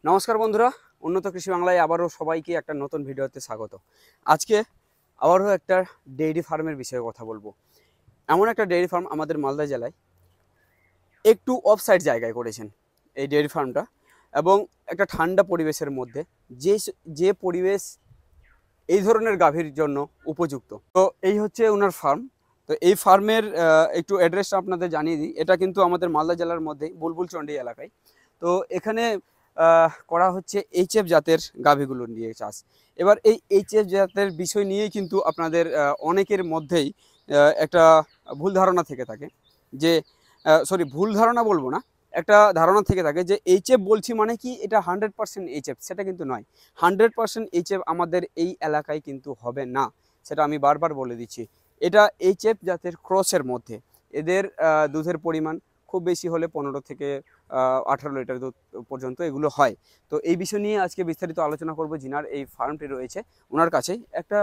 নমস্কার বন্ধুরা, উন্নত কৃষি বাংলায় আবারও সবাইকে একটা নতুন ভিডিওতে স্বাগত। আজকে আবারও একটা ডেইরি ফার্মের বিষয়ে কথা বলবো। এমন একটা ডেইরি ফার্ম আমাদের মালদা জেলায় একটু অফ সাইড জায়গায় করেছেন এই ডেইরি ফার্মটা, এবং একটা ঠান্ডা পরিবেশের মধ্যে, যে যে পরিবেশ এই ধরনের গাভীর জন্য উপযুক্ত। তো এই হচ্ছে ওনার ফার্ম। তো এই ফার্মের একটু অ্যাড্রেসটা আপনাদের জানিয়ে দিই। এটা কিন্তু আমাদের মালদা জেলার মধ্যেই বুলবুলচন্ডী এলাকায়। তো এখানে করা হচ্ছে এইচএফ জাতের গাভীগুলো নিয়ে চাষ। এবার এই এইচএফ জাতের বিষয় নিয়েই কিন্তু আপনাদের অনেকের মধ্যেই একটা ভুল ধারণা থেকে থাকে যে, ভুল ধারণা বলবো না, একটা ধারণা থেকে থাকে যে এইচএফ বলছি মানে কি এটা 100% এইচএফ। সেটা কিন্তু নয়। 100% এইচএফ আমাদের এই এলাকায় কিন্তু হবে না, সেটা আমি বারবার বলে দিচ্ছি। এটা এইচএফ জাতের ক্রসের মধ্যে। এদের দুধের পরিমাণ খুব বেশি হলে 15 থেকে 18 লিটার দুধ পর্যন্ত এগুলো হয়। তো এই বিষয় নিয়ে আজকে বিস্তারিত আলোচনা করব। যিনার এই ফার্মটি রয়েছে ওনার কাছেই একটা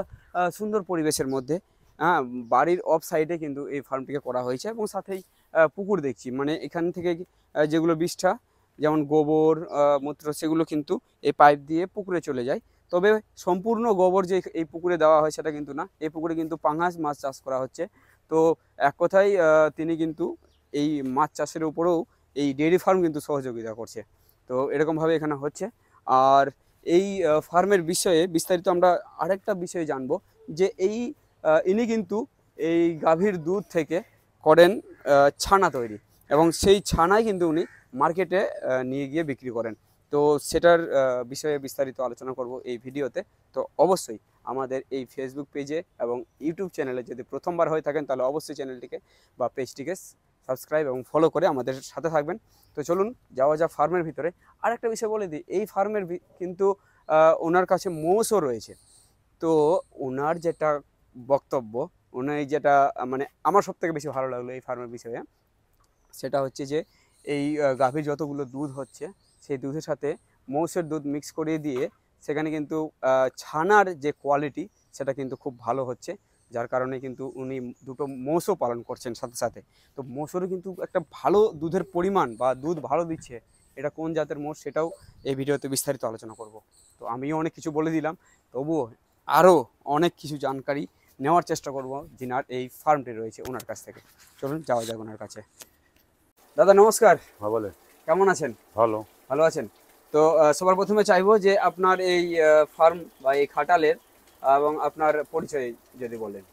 সুন্দর পরিবেশের মধ্যে, হ্যাঁ, বাড়ির অফ সাইডে কিন্তু এই ফার্মটিকে করা হয়েছে, এবং সাথেই পুকুর দেখছি। মানে এখান থেকে যেগুলো বিষ্ঠা, যেমন গোবর মূত্র, সেগুলো কিন্তু এই পাইপ দিয়ে পুকুরে চলে যায়। তবে সম্পূর্ণ গোবর যে এই পুকুরে দেওয়া হয় সেটা কিন্তু না। এই পুকুরে কিন্তু পাঙাশ মাছ চাষ করা হচ্ছে। তো এক কথায় তিনি কিন্তু এই মাছ চাষের উপরেও এই ডেয়ারি ফার্ম কিন্তু সহযোগিতা করছে। তো এরকমভাবে এখানে হচ্ছে। আর এই ফার্মের বিষয়ে বিস্তারিত আমরা আরেকটা বিষয় জানবো, যে ইনি কিন্তু এই গাভীর দুধ থেকে করেন ছানা তৈরি, এবং সেই ছানাই কিন্তু উনি মার্কেটে নিয়ে গিয়ে বিক্রি করেন। তো সেটার বিষয়ে বিস্তারিত আলোচনা করব এই ভিডিওতে। তো অবশ্যই আমাদের এই ফেসবুক পেজে এবং ইউটিউব চ্যানেলে যদি প্রথমবার হয়ে থাকেন, তাহলে অবশ্যই চ্যানেলটিকে বা পেজটিকে সাবস্ক্রাইব এবং ফলো করে আমাদের সাথে থাকবেন। তো চলুন যাওয়া যা ফার্মের ভিতরে। আর একটা বিষয় বলে দিই, এই ফার্মের কিন্তু ওনার কাছে মোষও রয়েছে। তো ওনার যেটা বক্তব্য, ওনার যেটা মানে আমার সবথেকে বেশি ভালো লাগলো এই ফার্মের বিষয়ে, সেটা হচ্ছে যে এই গাভীর যতগুলো দুধ হচ্ছে, সেই দুধের সাথে মৌষের দুধ মিক্স করিয়ে দিয়ে সেখানে কিন্তু ছানার যে কোয়ালিটি সেটা কিন্তু খুব ভালো হচ্ছে। যার কারণে কিন্তু উনি দুটো মোষও পালন করছেন সাথে সাথে। তো মোষেরও কিন্তু একটা ভালো দুধের পরিমাণ বা দুধ ভালো দিচ্ছে। এটা কোন জাতের মোষ সেটাও এই ভিডিওতে বিস্তারিত আলোচনা করব। তো আমিও অনেক কিছু বলে দিলাম, তবুও আরও অনেক কিছু জানকারি নেওয়ার চেষ্টা করব যিনার এই ফার্মটি রয়েছে ওনার কাছ থেকে। চলুন যাওয়া যাক ওনার কাছে। দাদা নমস্কার। হ্যাঁ বলে। কেমন আছেন? ভালো। ভালো আছেন? তো সবার প্রথমে চাইবো যে আপনার এই ফার্ম বা এই খাটালের এবং আপনার পরিচয় যদি বলেন।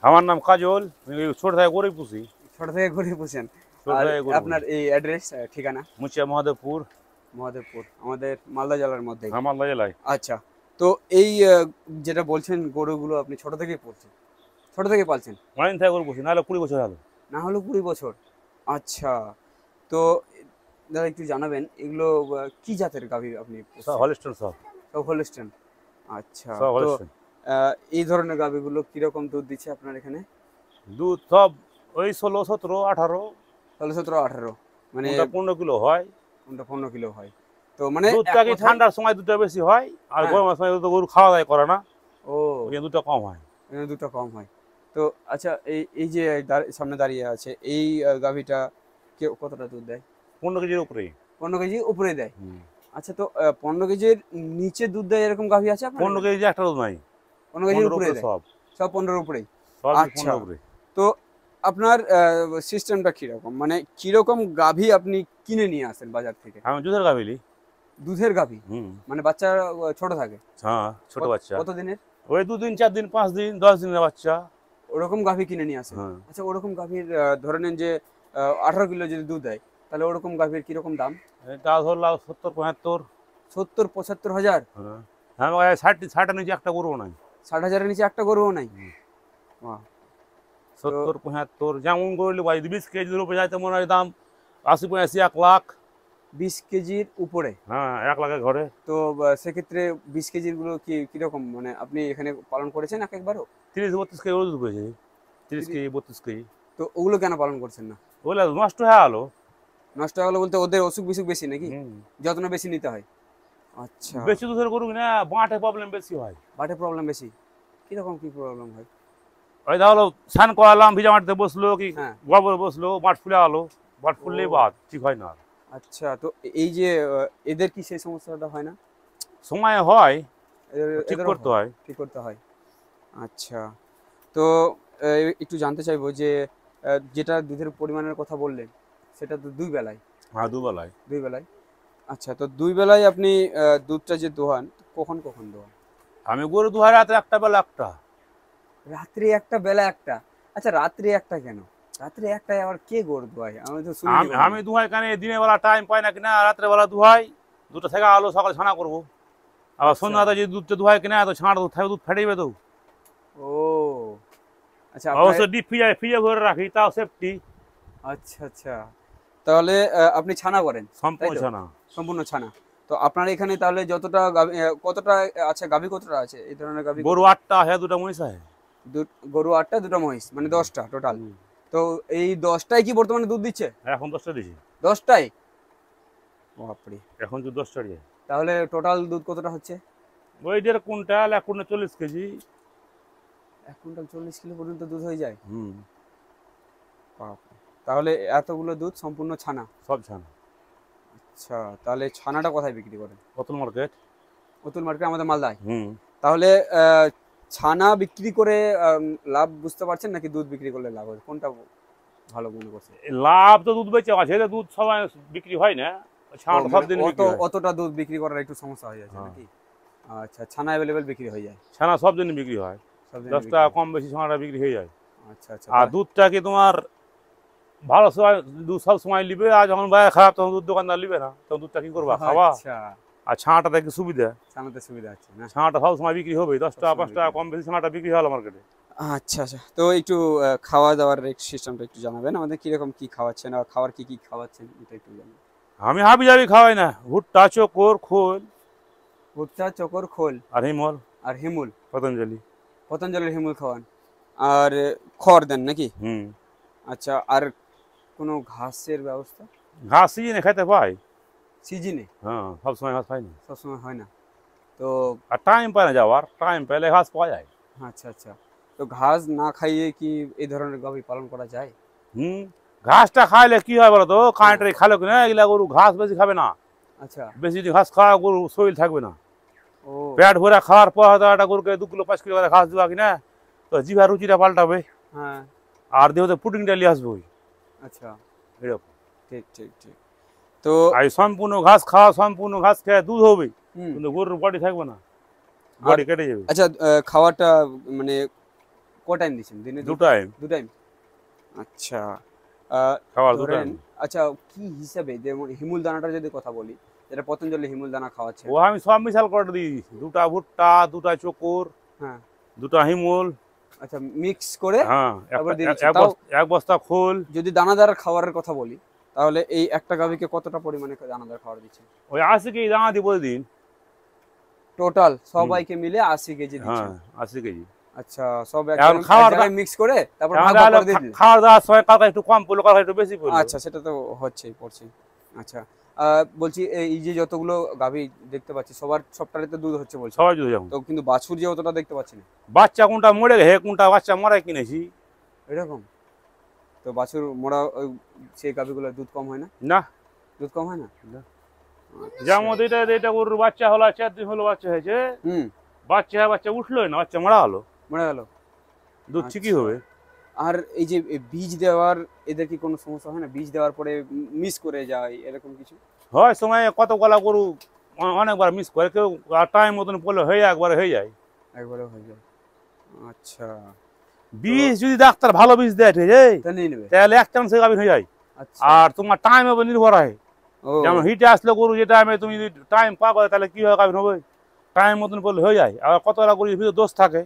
আমার নাম কাজল, আমি ছোট থেকে গরু পুষি। ছোট থেকে গরু পুষেন। ছোট আর থেকে গরু আপনার এই অ্যাড্রেস ঠিকানা? মুচিয়া মহাদেবপুর। মহাদেবপুর আমাদের মালদা জেলার মধ্যেই। আমার জেলায়। আচ্ছা, তো এই যেটা বলছেন গরুগুলো আপনি ছোট থেকেই পুষছেন, ছোট থেকেই পালছেন? অনেকদিন থেকে গরু পুষি, নাহলে 20 বছর হলো। না হলেও 20 বছর। আচ্ছা, তো দাদা একটু জানাবেন এগুলো কি জাতের গাভী আপনি সব পুষছেন? হলিস্টার, সব সব হলস্টেইন। আচ্ছা, সব তো হলিস্টার। এই ধরনের গাভীগুলো কিরকম দুধ দিচ্ছে আপনার এখানে? দুধ সব ওই 16, 17, 18। 16, 17, 18 মানে কোনটা 15 কিলো হয়। কোনটা 15 কিলো হয়? তো মানে দুধটা এক কি কথায়, ঠান্ডার সময় দুধটা বেশি হয়, আর হ্যাঁ, গরমের সময় তো গরু খাওয়া দাওয়া করে না, ও, ওই জন্য দুধটা কম হয়। এখানে দুধটা কম হয়। তো আচ্ছা, এই এই যে সামনে দাঁড়িয়ে আছে এই গাভীটা কতটা দুধ দেয়? 15 কেজির উপরেই। 15 কেজি উপরে দেয়? আচ্ছা, তো 15 কেজির নিচে দুধ দেয় এরকম গাভী আছে আপনার? 15 কেজি একটা দুধ নাই। 15 কেজির 15 উপরে উপরে দেয়? সব। সব 15 উপরেই? সব আচ্ছা, 15 উপরে। তো আপনার সিস্টেমটা কিরকম, মানে কিরকম গাভী আপনি কিনে নিয়ে আসেন বাজার থেকে? আমি দুধের গাভিলি। দুধের গাভী? মানে বাচ্চা ছোট থাকে? হ্যাঁ, ছোট বাচ্চা। কত দিনের? ওই 2 দিন, 4 দিন, 5 দিন, 10 দিনের বাচ্চা। ওরকম গাভী কিনে নিয়ে আসেন? হ্যাঁ। আচ্ছা, ওরকম গাভীর ধরে নেন যে 18 কিলো যদি দুধ দেয়, তাহলে ওরকম গাভীর কিরকম দাম? এটা ধরলাম 70, 75। 70-75 হাজার? হ্যাঁ, হ্যাঁ, 60 নিচে একটা গরু নাই। 60 হাজারের নিচে একটা গরুও নাই? বাহ! তো 70, 75 যেমন গরু নিলে 20 কেজির উপরে যাইতে মনে হয় দাম 80, 85, 1 লাখ। 20 কেজির উপরে? হ্যাঁ, 1 লাখের ঘরে। তো সেক্ষেত্রে 20 কেজির গুলো কিরকম, মানে আপনি এখানে পালন করেছেন এক একবারও? 30, 32 কেজি দুধ পেয়েছে। 30 কেজি, 32 কেজি। তো ওগুলো কেন পালন করছেন না? ওগুলো নষ্ট হয়ে গেলো। নষ্ট হয়ে গেলো বলতে ওদের অসুখ বিসুখ বেশি নাকি? যত্ন বেশি নিতে হয়? আচ্ছা, বেশি দুধের গরু না, বাঁটে প্রবলেম বেশি হয়। বাটে প্রবলেম বেশি? কিরকম কি প্রবলেম হয়? ওই ধরো স্নান করালাম, ভিজা মাটিতে বসলো কি হ্যাঁ। গোবরে বসলো, বাট ফুলে গেলো। বাট ফুললেই বাদ ঠিক হয় না। আচ্ছা, তো এই যে এদের কি সেই সমস্যাটা হয় না? সময় হয়, ঠিক এদেরও করতে হয়। ঠিক করতে হয়। আচ্ছা, তো একটু জানতে চাইবো যে যেটা দুধের পরিমাণের কথা বললেন, সেটা তো দুই বেলায়, হ্যাঁ, দুবেলায়। দুই বেলায়। আচ্ছা, তো দুই বেলায় আপনি দুধটা যে দোহান, কখন কখন দোহান? আমি গরু দুহাই রাতে একটা বেলা একটা। রাত্রি একটা, বেলা একটা। আচ্ছা, রাত্রি একটা কেন? রাত্রি একটায় আবার কে গরু দোয়ায়? আমি তো শুনিনি আমি কখনো। আমি দুহাই কানে দিনের বেলা টাইম পাই না কিনা, রাত্রে বেলা দুহাই। দুটো থেকে আলো সকালে ছানা করবো। আবার আচ্ছা। সন্ধ্যাতে যদি দুধটা দুহাই কিনা তো ছানা দুধ থাকে, দুধ ফেটেবে তো। ও আচ্ছা, আপনার অবশ্য ডিপ ফ্রিজে ভরে রাখি, তাও সেফটি। আচ্ছা আচ্ছা, তাহলে আপনি ছানা করেন, তাই সম্পূর্ণ তো? ছানা। সম্পূর্ণ ছানা। তো আপনার এখানে তাহলে যতটা কতটা আছে গাভী, কতটা আছে এই ধরনের গাভী? গরু 8টা আছে, 2টা মহিষ আছে। গরু 8টা, দুটো মহিষ, মানে 10টা টোটাল। তো এই 10টাই কি বর্তমানে দুধ দিচ্ছে? এখন 10টা দিছি। 10টাই? বাপরে! এখন তো 10টা দিয়ে। তাহলে টোটাল দুধ কতটা হচ্ছে? ওই 1.5 quintal, 1 quintal 40 KG. 1 quintal 40 kilo পর্যন্ত দুধ হয়ে যায়? হুম, বাপরে! তাহলে এতগুলো দুধ সম্পূর্ণ ছানা? সব ছানা। আচ্ছা, তাহলে ছানাটা কোথায় বিক্রি করেন? অতুল মার্কেট। অতুল মার্কেট, আমাদের মালদায়? হুম। তাহলে ছানা বিক্রি করে লাভ বুঝতে পারছেন, নাকি দুধ বিক্রি করলে লাভ হয়? কোনটা ভালো মনে করছেন? লাভ তো দুধ বেচে আছে, এটা দুধ সবাই বিক্রি হয় না। ছানাটা সব মানে দিন বিক্রি হয়। অতটা দুধ বিক্রি করার একটু সমস্যা হয়ে যাচ্ছে হ্যাঁ। নাকি? আচ্ছা, ছানা অ্যাভেলেবেল বিক্রি হয়ে যায় ছানা সব দিন বিক্রি হয়। সব দিন 10 বিক্রি টাকা হয়। কম বেশি ছানাটা বিক্রি হয়ে যায়। আচ্ছা আচ্ছা, আর দুধটা কি তোমার ভালো সময়, দুধ সব সময় নিবে, আর যখন বাজার খারাপ তখন দুধ দোকানদার নিবে না, তখন দুধটা কি করবা, খাওয়া। আচ্ছা, আর ছানাটা দেখে সুবিধা। ছানাতে সুবিধা আছে না? ছানাটা সব সময় বিক্রি হবে, 10 টাকা সবসময় 5 টাকা কম বেশি ছানাটা বিক্রি হলো মার্কেটে। আচ্ছা আচ্ছা, তো একটু খাওয়া দাওয়ার সিস্টেমটা একটু জানাবেন আমাদের, কিরকম কি খাওয়াচ্ছেন আর খাবার কি কি খাওয়াচ্ছেন, এটা একটু জানাবেন। আমি হাবি জাবি খাওয়াই না, ভুট্টা, চোকর, খোল ভুট্টা, চকর, খোল আর হিমল, আর হিমুল? পতঞ্জলি। পতঞ্জলির হিমুল খাওয়ান। আর খড় দেন নাকি? হুম। আচ্ছা, আর কোনো ঘাসের ব্যবস্থা? ঘাস সিজনে খাইতে পাই। সিজনে? হ্যাঁ, সব সময় ঘাস পাই না। সবসময় হয় না তো? আর টাইম পায় না যাওয়ার, টাইম পেলে ঘাস পাওয়া যায়। আচ্ছা আচ্ছা, তো ঘাস না খাইয়ে কি এই ধরনের গাভী পালন করা যায়? হুম। ঘাসটা খাইলে কি হয় বলো তো, কাঁটারি খালো কিনা এগুলা গরু ঘাস বেশি খাবে না। আচ্ছা। বেশি যদি ঘাস খাওয়া গরু শরীর থাকবে না। ও পেট ভরে খাওয়ার পর হয়তো একটা গরুকে 2 কিলো 5 কিলো করে ঘাস দেওয়া কিনা, তো জিভার রুচিটা পাল্টাবে। হ্যাঁ। আর দেহতে প্রোটিনটা নিয়ে আসবে ওই আচ্ছা, এরকম। ঠিক ঠিক ঠিক। তো আর এই সম্পূর্ণ ঘাস খাওয়া, সম্পূর্ণ ঘাস খেয়ে দুধ হবে, হুম, কিন্তু গরুর বডি থাকবে না, বডি কেটে যাবে। আচ্ছা, খাওয়াটা মানে ক টাইম দিচ্ছেন দিনে? 2 টাইম 2 টাইম? আচ্ছা, আহ, খাওয়ার, 2 ধরেন, টাইম। আচ্ছা, কি হিসাবে, যেমন হিমুল দানাটা যদি কথা বলি, যেটা পতঞ্জলি হিমুল দানা খাওয়াচ্ছে? ও আমি সব মিশাল করে দিই, 2টা ভুট্টা, 2টা চোকর, হ্যাঁ। 2টা হিমুল। আচ্ছা, মিক্স করে হ্যাঁ, তারপর দিয়ে দিচ্ছেন? এক তাও এক বস্তা খোল। যদি দানাদার খাবারের কথা বলি, তাহলে এই একটা গাভীকে কতটা পরিমাণে দানাদার খাবার দিচ্ছেন? ওই 80 কেজি দানা দিই প্রতিদিন। টোটাল সবাইকে মিলে 80 কেজি দিচ্ছেন? হ্যাঁ, 80 কেজি। আচ্ছা, সব এখন খাওয়ার জায়গায় মিক্স করে তারপর ভাগ এখন ভাগ হলো করে দিয়ে দিলেন? খাওয়া দাওয়ার সময় কালকে একটু কম পড়লো, কালকে একটু বেশি পড়লো। আচ্ছা, সেটা তো হচ্ছেই, পড়ছেই। আচ্ছা, বলছি এই যে যতগুলো গাভী দেখতে পাচ্ছি, সবটারে তো দুধ হচ্ছে বলছো, সবাই যদি যেমন তো কিন্তু বাছুর যে অতটা দেখতে পাচ্ছি না। বাচ্চা কোনটা মরে গেছে, কোনটা বাচ্চা মরাই কিনেছি। এরকম? তো বাছুর মোড়া সেই গাভীগুলোর দুধ কম হয় না? না, দুধ কম হয় না? না। আচ্ছা। যেমন এটা গরুর বাচ্চা হলো, 4 দিন হলো বাচ্চা হয়েছে, হুম, বাচ্চা উঠলোই না, বাচ্চা মরা হলো, মরে গেল? দুধ ঠিকই আচ্ছা। হবে। আর এই যে বীজ দেওয়ার, এদের কি কোনো সমস্যা হয় না? বীজ দেওয়ার পরে মিস করে যায় এরকম কিছু? হয় সময় কত গলা গরু অনেকবার মিস করে, কেউ টাইম মতন পড়লে হয়ে যায়, একবারে হয়ে যায়। একবারে হয়ে যায়? আচ্ছা, বীজ যদি ডাক্তার ভালো বীজ দেয়, ঠিক আছে, তা নিয়ে নেবে? তাহলে 1 চান্সে গাভীর হয়ে যায়। আচ্ছা। আর তোমার টাইম হবে নির্ভর হয়, ও যেমন হিটে আসলে গরু যে টাইমে তুমি যদি টাইম পাবে, তাহলে কি হয়, গাভীর হবে, টাইম মতন পড়লে হয়ে যায়। আবার কতটা গরুর ভিতরে দোষ থাকে,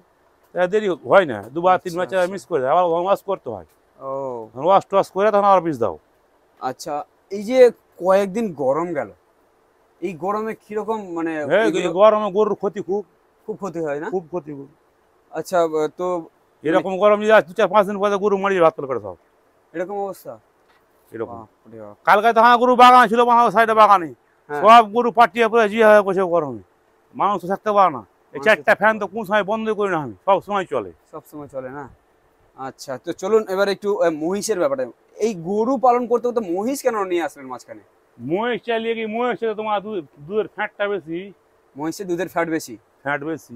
তাহলে দেরি হয় না, 2 বার 3 আচ্ছা, বার মিস করে আবার ওয়াশ করতে হয়। ও ওয়াশ টোয়াশ করে তখন আবার বীজ দাও। আচ্ছা, এই যে কয়েকদিন গরম গেল, এই গরমে কিরকম মানে এই গরমে গরুর ক্ষতি খুব, খুব ক্ষতি হয় না? খুব ক্ষতি খুব। আচ্ছা, তো এরকম গরম যদি 2-4-5 দিন পরে গরু মারিয়ে ভাত করে সব এরকম অবস্থা? এরকম। বাপরে বাপ। কালকে তো গরু বাগান ছিল, সাইডে বাগানে হ্যাঁ, সব গরু পাটিয়ে পড়ে জি হয়ে বসে গরমে, মানুষ তো থাকতে পারে না। এই মানুষ 4টা থাকতে ফ্যান তো পারে কোন সময় বন্ধ করি না, আমি সব সময় চলে। সব সময় চলে না? আচ্ছা, তো চলুন এবার একটু মহিষের ব্যাপারে। এই গরু পালন করতে করতে মহিষ কেন নিয়ে আসলেন মাঝখানে? মহিষ চালিয়ে কি মহিষ তোমার দুধের ফ্যাটটা বেশি, মহিষের দুধের ফ্যাট বেশি। ফ্যাট বেশি,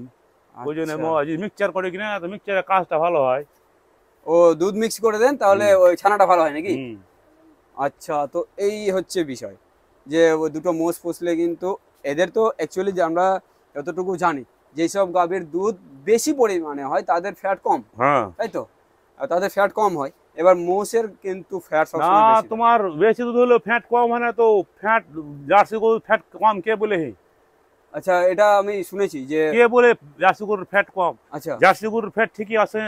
ওই জন্য আচ্ছা। মিক্সচার করে কিনা তো মিক্সচারের কাজটা ভালো হয়। ও দুধ মিক্স করে দেন তাহলে ওই ছানাটা ভালো হয় নাকি? হুম। আচ্ছা, তো এই হচ্ছে বিষয় যে ওই দুটো মোষ পুষলে কিন্তু এদের তো অ্যাকচুয়ালি যে আমরা যতটুকু জানি যেসব গাভীর দুধ বেশি পরিমাণে হয় তাদের ফ্যাট কম, হ্যাঁ তাই তো? আর তাদের ফ্যাট কম হয়, এবার মোষের কিন্তু ফ্যাট না, সবসময় বেশি থাকে। তোমার বেশি দুধ হলো ফ্যাট কম হয় না তো, ফ্যাট জার্সি গরুর ফ্যাট কম কে বলে? আচ্ছা, এটা আমি শুনেছি যে কে বলে জার্সি গরুর ফ্যাট কম? আচ্ছা জার্সি গরুর ফ্যাট ঠিকই আছে,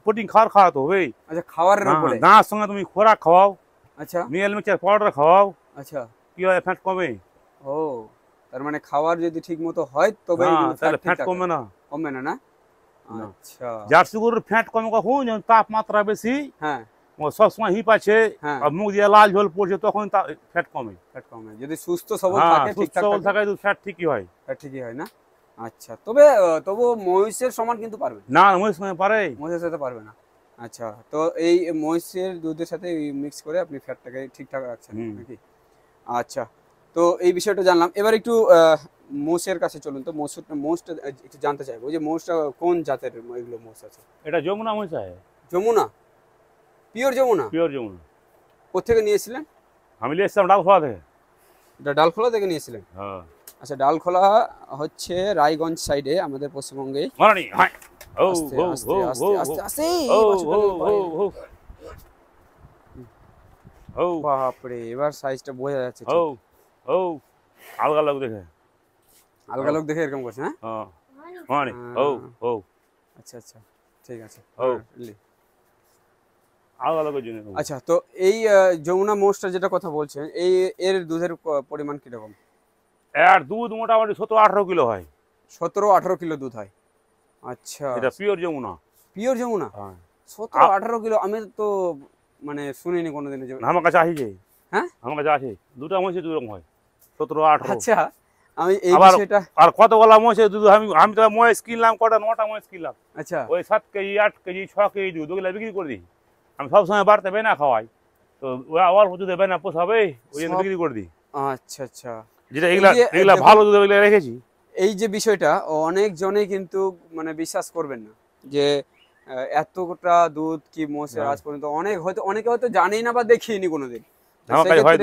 প্রোটিন খাওয়াতে হবে। আচ্ছা, খাবারের উপরে। দাঁড়ার সঙ্গে তুমি খোরাক খাওয়াও, আচ্ছা মিল মিক্সচার পাউডার খাওয়াও, আচ্ছা। কি হয় ফ্যাট কমে। ও, তার মানে খাবার যদি ঠিক মতো হয় তবে তাহলে ফ্যাট কমবে না। কমবে না, না? না। আচ্ছা। জার্সি গরুর ফ্যাট কমে কখন? যখন তাপমাত্রা বেশি, হ্যাঁ ও সবসময় হিপ আছে, হ্যাঁ, আর মুখ দিয়ে লাল ঝোল পড়ছে, তখন ফ্যাট কমে। ফ্যাট কমে যদি সুস্থ সবল হ্যাঁ, থাকে, সুস্থ ঠিকঠাক সবল থাকে, থাকে ফ্যাট ঠিকই হয়। ফ্যাট ঠিকই হয়, না? আচ্ছা, তবে তবুও মহিষের সমান কিন্তু পারবে না। না, মহিষ কমে পারে। মহিষের সাথে পারবে না। আচ্ছা, তো এই মহিষের দুধের সাথে মিক্স করে আপনি ফ্যাটটাকে ঠিকঠাক রাখছেন নাকি? আচ্ছা, তো এই বিষয়টা জানলাম। এবার একটু মোষের কাছে চলুন তো। মোষটা একটু জানতে চাইবো যে মোষটা কোন জাতের এগুলো মোষ আছে? এটা যমুনা মহিষ আছে। যমুনা, পিওর যমুনা? পিওর যমুনা। কোথেকে নিয়েছিলেন? আমি নিয়ে এসছিলাম ডালখোলা থেকে। এটা ডালখোলা থেকে নিয়েছিলেন? হ্যাঁ। আচ্ছা, ডালখোলা হচ্ছে রায়গঞ্জ সাইডে আমাদের পশ্চিমবঙ্গে। মারানি হাই ও আস্তে ও আস্তে ও আস্তে ও আস্তে আস্তে ও এই বাছুরটা ও নিয়ে পায়ে। ও ও বাপরে, এবার সাইজটা বোঝা যাচ্ছে ও ঠিক। ও আলগা লোক দেখে। আলগা লোক দেখে এরকম করছে, হ্যাঁ? হ্যাঁ মারানি ও ও আচ্ছা আচ্ছা, ঠিক আছে। ও। লি। আলগা লোকের জন্য। আচ্ছা, তো এই যমুনা মোষটা যেটা কথা বলছেন, এর দুধের পরিমাণ কিরকম? এর দুধ মোটামুটি 17-18 কিলো হয়। 17-18 কিলো দুধ হয়? আচ্ছা, এটা পিওর যমুনা। পিওর যমুনা? হ্যাঁ। 17-18 কিলো? আমি তো মানে শুনিনি কোনোদিনও যে। আমার কাছে আসিছে। হ্যাঁ, আমার কাছে আছে। দুটা মহিষের দুরকম হয়, 17-18। আচ্ছা, আমি এই আবার বিষয়টা। আর কতগুলা মহিষের দুধ আমি তো মহিষ কিনলাম কটা, 9টা মহিষ কিনলাম। আচ্ছা ওই 7 কেজি 8 কেজি 6 কেজি দুধ ওগুলা বিক্রি করে দিই। আমি সবসময় বাড়তে বেনা খাওয়াই, তো ওরা অল্প দুধে বেনা পোষাবে, ওই জন্য বিক্রি করে দিই। আচ্ছা আচ্ছা। যেটা এই এগুলা যে এগুলা দেখুন, ভালো দুধ এগুলা রেখেছি। এই যে বিষয়টা অনেক জনেই কিন্তু মানে বিশ্বাস করবেন না যে এতটা দুধ কি মোষের হ্যাঁ। আজ পর্যন্ত অনেকে হয়তো জানেই না বা দেখিনি কোনোদিন। তো আমার কাছে হয়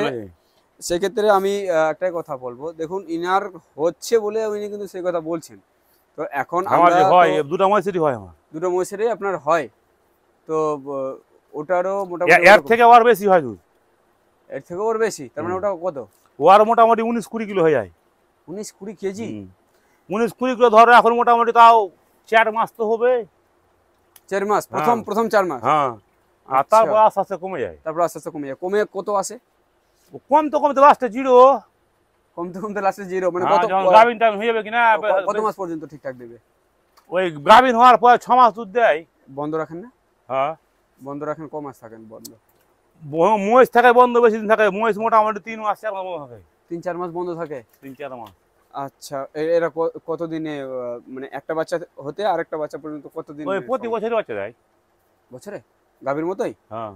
সেক্ষেত্রে আমি একটাই কথা বলবো, দেখুন ইনার হচ্ছে বলে উনি কিন্তু সেই কথা বলছেন। তো এখন আমার আমরা যে হয় তো দুটা মহিষেরই হয় আমার। দুটো মোষেরই আপনার হয়, তো ওটারও এর মোটামুটি থেকে আর বেশি হয় দুধ। এর থেকেও ওর বেশি, তার মানে ওটা কত? ওর মোটামুটি 19-20 কিলো হয়ে যায়। 19-20 কেজি? 19-20 কিলো ধরো এখন মোটামুটি, তাও 4 মাস তো হবে। 4 মাস? প্রথম 4 মাস? হ্যাঁ, আর আচ্ছা। তারপর আস্তে আস্তে কমে যায়। তারপর আস্তে আস্তে কমে যায়। কমে কত আসে? কমতে কমতে লাস্টে 0। কমতে কমতে লাস্টে 0? মানে হ্যাঁ, কত যখন গাভিন টাইম হয়ে যাবে কিনা, কত মাস পর্যন্ত ঠিকঠাক দেবে? ওই গাভিন হওয়ার পর 6 মাস দুধ দেয়। বন্ধ রাখেন না? হ্যাঁ, বন্ধ রাখেন, ক মাস থাকেন বন্ধ? মহিষ থাকে বন্ধ বেশি দিন থাকে। মহিষ মোটামুটি 3 মাস 4 মাস বন্ধ থাকে। 3-4 মাস বন্ধ থাকে? 3-4 মাস। আচ্ছা, এরা কতদিনে মানে একটা বাচ্চা হতে আরেকটা বাচ্চা পর্যন্ত কতদিন? ওই প্রতি বছরই বাচ্চা দেয়। বছরে? গাভীর মতোই? হ্যাঁ,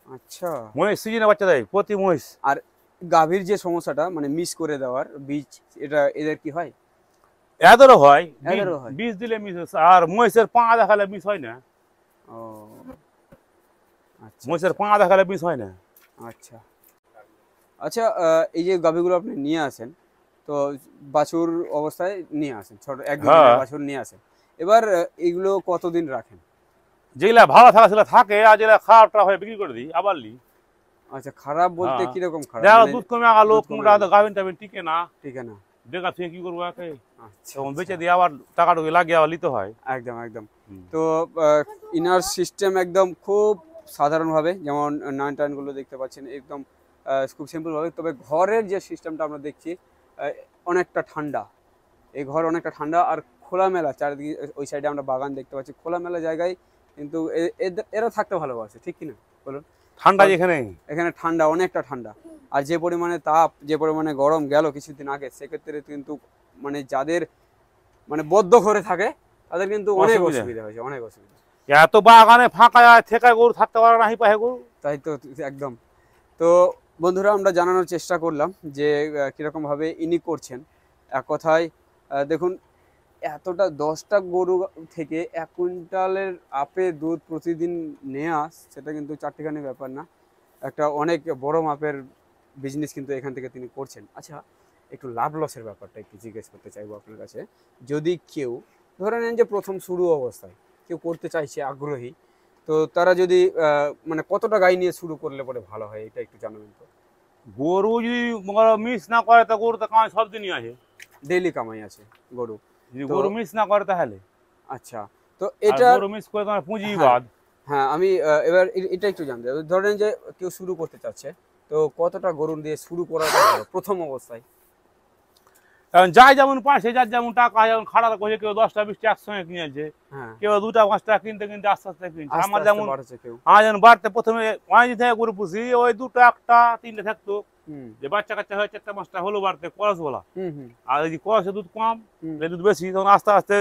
আচ্ছা। মহিষ সিজনে বাচ্চা দেয় প্রতি মহিষ। আর গাভীর যে সমস্যাটা মানে মিস করে দেওয়ার বীজ, এটা এদের কি হয়? এদেরও হয়। এদেরও হয়? বীজ দিলে মিস হয়, আর মহিষের পা দেখালে মিস হয় না। ও আচ্ছা মহিষের পা দেখালে মিস হয় না। আচ্ছা আচ্ছা। এই যে গাভীগুলো আপনি নিয়ে আসেন, তো বাছুর অবস্থায় নিয়ে আসেন, ছোট এক দুই দিনের হ্যাঁ। বাছুর নিয়ে আসেন। এবার এগুলো কতদিন রাখেন? যেগুলা ভালো থাকা সেগুলা থাকে, আর যেগুলা খারাপটা হয়ে বিক্রি করে দিই আবার লি। আচ্ছা, খারাপ বলতে হ্যাঁ। কিরকম খারাপ? দেখা মানে দুধ কমে গেল, দুধ কমে কোনটা গেল। গাভিন টাভিন টিকে না, ঠিক না? বেকার থেকে কি করবো একে, আচ্ছা তখন আচ্ছা। বেঁচে দিয়ে আবার টাকাটুকু লাগিয়ে আবার নিতে হয়। একদম একদম। তো ইনার সিস্টেম একদম খুব সাধারণভাবে, যেমন 9 গুলো দেখতে পাচ্ছেন, একদম খুব সিম্পল ভাবে। তবে ঘরের যে সিস্টেমটা আমরা দেখছি অনেকটা ঠান্ডা, এই ঘর অনেকটা ঠান্ডা, আর খোলামেলা চারিদিকে। ওই সাইডে আমরা বাগান দেখতে পাচ্ছি, খোলামেলা জায়গায় কিন্তু এরা থাকতে ভালোবাসে, ঠিক কিনা বলুন? ঠান্ডা যেখানে, এখানে ঠান্ডা, অনেকটা ঠান্ডা। আর যে পরিমাণে তাপ, যে পরিমাণে গরম গেল কিছুদিন আগে, সেক্ষেত্রে কিন্তু মানে যাদের মানে বদ্ধ ঘরে থাকে তাদের কিন্তু অনেক অসুবিধা। অসুবিধা হয়েছে, অনেক অসুবিধা। এত বাগানে ফাঁকা যায়, থেকা গরু থাকতে পারে না, হিপাহে গরু। তাই তো, একদম। তো বন্ধুরা আমরা জানানোর চেষ্টা করলাম যে কীরকমভাবে ইনি করছেন। এক কথায় দেখুন, এতটা 10টা গরু থেকে 1 কুইন্টালের আপে দুধ প্রতিদিন নেওয়া, সেটা কিন্তু চারটিখানি ব্যাপার না, একটা অনেক বড় মাপের বিজনেস কিন্তু এখান থেকে তিনি করছেন। আচ্ছা, একটু লাভ লসের ব্যাপারটা একটু জিজ্ঞেস করতে চাইবো আপনার কাছে। যদি কেউ ধরে নেন যে প্রথম শুরু অবস্থায় কেউ করতে চাইছে, আগ্রহী, তো তারা যদি মানে কতটা গাই নিয়ে শুরু করলে পরে ভালো হয়, এটা একটু জানাবেন তো। গরু যদি মিস না করে তা গরু তো কামাই সব দিনই আছে, ডেইলি কামাই আছে গরু, যদি তো গরু মিস না করে তাহলে। আচ্ছা, তো আর এটা গরু মিস করে তোমার পুঁজি হ্যাঁ, বাদ। হ্যাঁ আমি এবার এটা একটু জানতে চাই। ধরেন যে কেউ শুরু করতে চাচ্ছে, তো কতটা গরু দিয়ে শুরু করাটা ভালো প্রথম অবস্থায়? এখন যাই যেমন পাশে, যার যেমন টাকা, যেমন খাড়া করছে, কেউ 10টা 20টা একসঙ্গে কিনেছে, হ্যাঁ, কেউ 2টা 5টা কিনতে কিনতে আস্তে আস্তে কিনছে। আস্তে আমার আস্তে যেমন বাড়ছে কেউ। আমার যেমন বাড়তে প্রথমে অনেকদিন থেকে গরু পুষি, ওই 2টা 1টা 3টে থাকতো, হুম যে বাচ্চা কাচ্চা হয়ে 4টা 5টা হলো বাড়তে করস বলা। হুম হুম আর যদি করসে দুধ কম, হুম। দুধ বেশি, তখন আস্তে আস্তে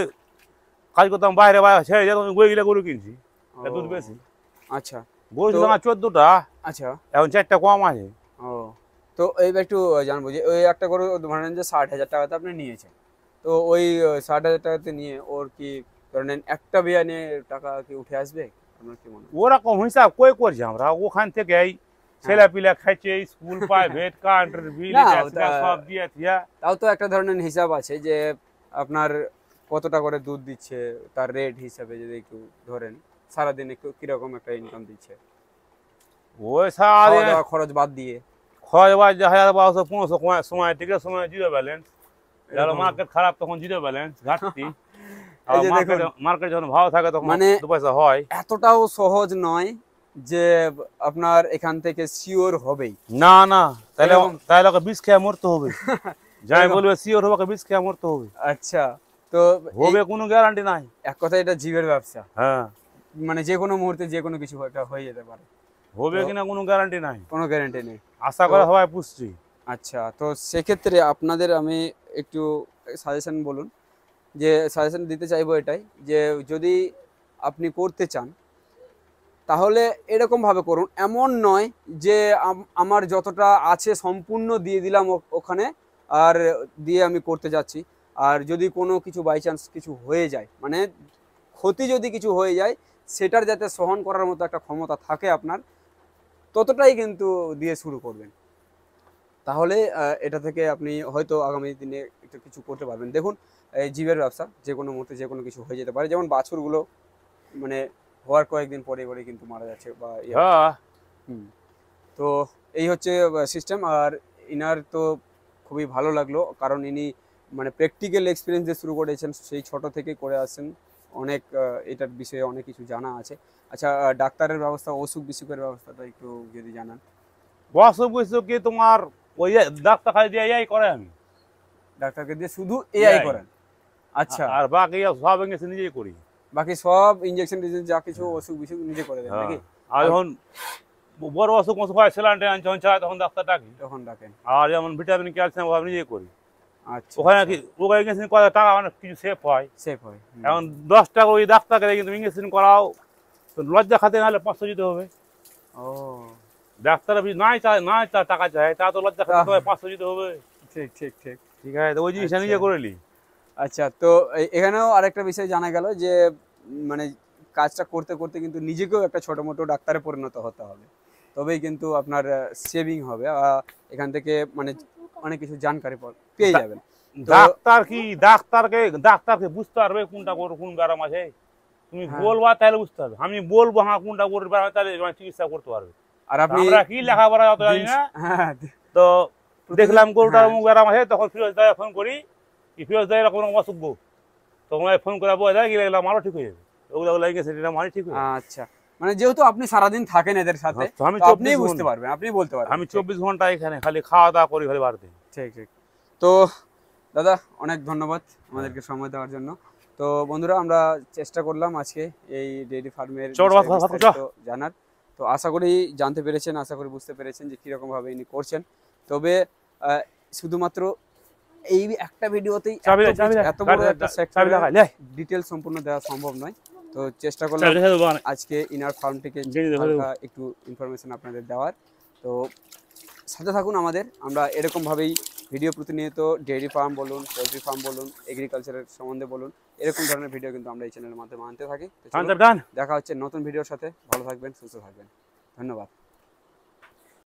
কাজ করতাম বাইরে বাইরে ছেড়ে যেত, গই গিলে গরু কিনছি, দুধ ও, বেশি। আচ্ছা গরু ছিল তো আমার 14টা, আচ্ছা, এখন 4টা কম আছে। ও, তো এইবার একটু জানবো যে ওই একটা গরু ধরেন যে 60,000 টাকাতে আপনি নিয়েছেন, তো ওই 60,000 টাকাতে নিয়ে ওর কি ধরেন একটা বিয়ানে টাকা কি উঠে আসবে, আপনার কি মনে হয়? ওরকম হিসাব কই করছি আমরা, ওখান থেকে ছেলে পিলা খাইছে, স্কুল প্রাইভেট কারেন্টের বিল না, সব দিয়ে থিয়া। তাও তো একটা ধরনের হিসাব আছে যে আপনার কতটা করে দুধ দিচ্ছে, তার রেট হিসাবে যদি একটু ধরেন সারাদিন একটু কিরকম একটা ইনকাম দিচ্ছে, ওই খাওয়া সারাদিন দাওয়া খরচ বাদ দিয়ে। খরচ বাদ 1200 1500 সময় থেকে সময় জিরো ব্যালেন্স, এরকম। মার্কেট খারাপ তখন জিরো ব্যালেন্স ঘাটতি। এই যে দেখুন, মার্কেট যখন ভালো থাকে তখন মানে 2 পয়সা হয়। এতটাও সহজ নয় যে আপনার এখান থেকে শিওর হবেই। না না, তাহলে এরকম। তাহলে ওকে বিষ খেয়ে মরতে হবে। যাই এরকম। বলবে শিওর হবে, ওকে বিষ খেয়ে মরতে হবে। আচ্ছা, তো হবে কোনো গ্যারান্টি নাই। এক কথায় এটা জীবের ব্যবসা, হ্যাঁ, মানে যে কোনো মুহূর্তে যে কোনো কিছু একটা হয়ে যেতে পারে, হবে তো কিনা কোনো গ্যারান্টি নাই, কোনো গ্যারান্টি নেই। আশা করে সবাই পুষছি। আচ্ছা, তো সেক্ষেত্রে আপনাদের আমি একটু সাজেশন বলুন, যে সাজেশন দিতে চাইবো এটাই যে যদি আপনি করতে চান তাহলে এরকমভাবে করুন, এমন নয় যে আমার যতটা আছে সম্পূর্ণ দিয়ে দিলাম ওখানে আর দিয়ে আমি করতে যাচ্ছি, আর যদি কোনো কিছু বাই চান্স কিছু হয়ে যায়, মানে ক্ষতি যদি কিছু হয়ে যায়, সেটার যাতে সহন করার মতো একটা ক্ষমতা থাকে আপনার, ততটাই কিন্তু দিয়ে শুরু করবেন। তাহলে এটা থেকে আপনি হয়তো আগামী দিনে একটু কিছু করতে পারবেন। দেখুন, এই জীবের ব্যবসা যে কোনো মুহূর্তে যে কোনো কিছু হয়ে যেতে পারে, যেমন বাছুরগুলো মানে হওয়ার কয়েকদিন পরে পরে কিন্তু মারা যাচ্ছে বা হ্যাঁ, হুম। তো এই হচ্ছে সিস্টেম। আর ইনার তো খুবই ভালো লাগলো, কারণ ইনি মানে প্র্যাকটিক্যাল এক্সপিরিয়েন্স দিয়ে শুরু করেছেন, সেই ছোট থেকে করে আসছেন, অনেক এটার বিষয়ে অনেক কিছু জানা আছে। আচ্ছা, ডাক্তারের ব্যবস্থা, অসুখ বিসুখের ব্যবস্থাটা একটু যদি জানান। অসুখ বিসুখ কি তোমার ওই ডাক্তার খালি দিয়ে এই করে আমি, ডাক্তারকে দিয়ে শুধু এআই AI করেন? আচ্ছা, আর বাকি সব ইংলিশ নিজেই করি। বাকি সব ইনজেকশন টিনজেকশন যা কিছু অসুখ বিসুখ নিজে করে দেন নাকি? আর যখন বড় অসুখ মসুখ হয়, স্যালাইন ট্যালাইন যখন চায় তখন ডাক্তার ডাকি। তখন ডাকেন? আর যেমন ভিটামিন ক্যালসিয়াম ওসব নিজেই করি। আচ্ছা, ওখানে কি ওখানে ইঞ্জেকশন করা টাকা অনেক কিছু সেভ হয়। সেফ হয়। হুম। এখন 10 টাকা ওই ডাক্তারকে দিয়ে কিন্তু ইঞ্জেকশন করাও তো লজ্জা খাতে, নাহলে 500 দিতে হবে। ও, ডাক্তার নাই চায়, নাই তার টাকা চায়, তা তো লজ্জা খাতে হবে, 500 দিতে হবে। ঠিক ঠিক ঠিক। ঠিক আছে, তো ওই জিনিসটা আচ্ছা। নিজে করে নি। আচ্ছা, তো এখানেও আরেকটা বিষয় জানা গেল যে মানে কাজটা করতে করতে কিন্তু নিজেকেও একটা ছোট মোটো ডাক্তারে পরিণত হতে হবে, তবেই কিন্তু আপনার সেভিং হবে, এখান থেকে মানে অনেক কিছু জানকারি পেয়ে যাবেন। তো ডাক্তার কি ডাক্তারকে বুঝতে পারবে কোনটা গরু কোন ব্যারাম আছে? তুমি হ্যাঁ। বলবা তাহলে বুঝতে পারবে। আমি বলবো হ্যাঁ কোনটা গরুর ব্যারাম আছে, তাহলে মানে চিকিৎসা করতে পারবে। আর আপনি আমরা কি লেখাপড়া অত জানি না, হ্যাঁ, তো দেখলাম গরুটার হ্যাঁ। অমুক ব্যারাম আছে, তখন ফিরোজ দায় ফোন করি, কি ফিরোজ দায় এরকম অসুখ গো, তখন ফোন করে বলে দেয় গেলে গেলাম আরো ঠিক হয়ে যাবে, ওগুলো লাগে সেটা মানে ঠিক হয়ে যাবে। আচ্ছা, মানে যেহেতু আপনি সারাদিন থাকেন এদের সাথে, তো আমি তো আপনি 24 বুঝতে ঘন্টা, পারবেন, আপনি বলতে পারবেন। আমি 24 ঘন্টা এখানে খালি খাওয়া দাওয়া করি খালি বাড়িতে। ঠিক ঠিক। তো দাদা, অনেক ধন্যবাদ আমাদেরকে সময় দেওয়ার জন্য। তো বন্ধুরা, আমরা চেষ্টা করলাম আজকে এই ডেইরি ফার্মের জানার। তো আশা করি জানতে পেরেছেন, আশা করি বুঝতে পেরেছেন যে কীরকম ভাবে ইনি করছেন। তবে শুধুমাত্র এই একটা ভিডিওতেই এত বড় একটা সেক্টরে ডিটেল সম্পূর্ণ দেওয়া সম্ভব নয়। তো চেষ্টা করলাম আজকে ইনার ফার্মটিকে হালকা একটু ইনফরমেশন আপনাদের দেওয়ার। তো সাথে থাকুন আমাদের। আমরা এরকমভাবেই ভিডিও প্রতিনিয়ত ডেয়ারি ফার্ম বলুন, পোলট্রি ফার্ম বলুন, এগ্রিকালচারের সম্বন্ধে বলুন, এরকম ধরনের ভিডিও কিন্তু আমরা এই চ্যানেলের মাধ্যমে আনতে থাকি। তো চলুন, দেখা হচ্ছে নতুন ভিডিওর সাথে। ভালো থাকবেন, সুস্থ থাকবেন। ধন্যবাদ।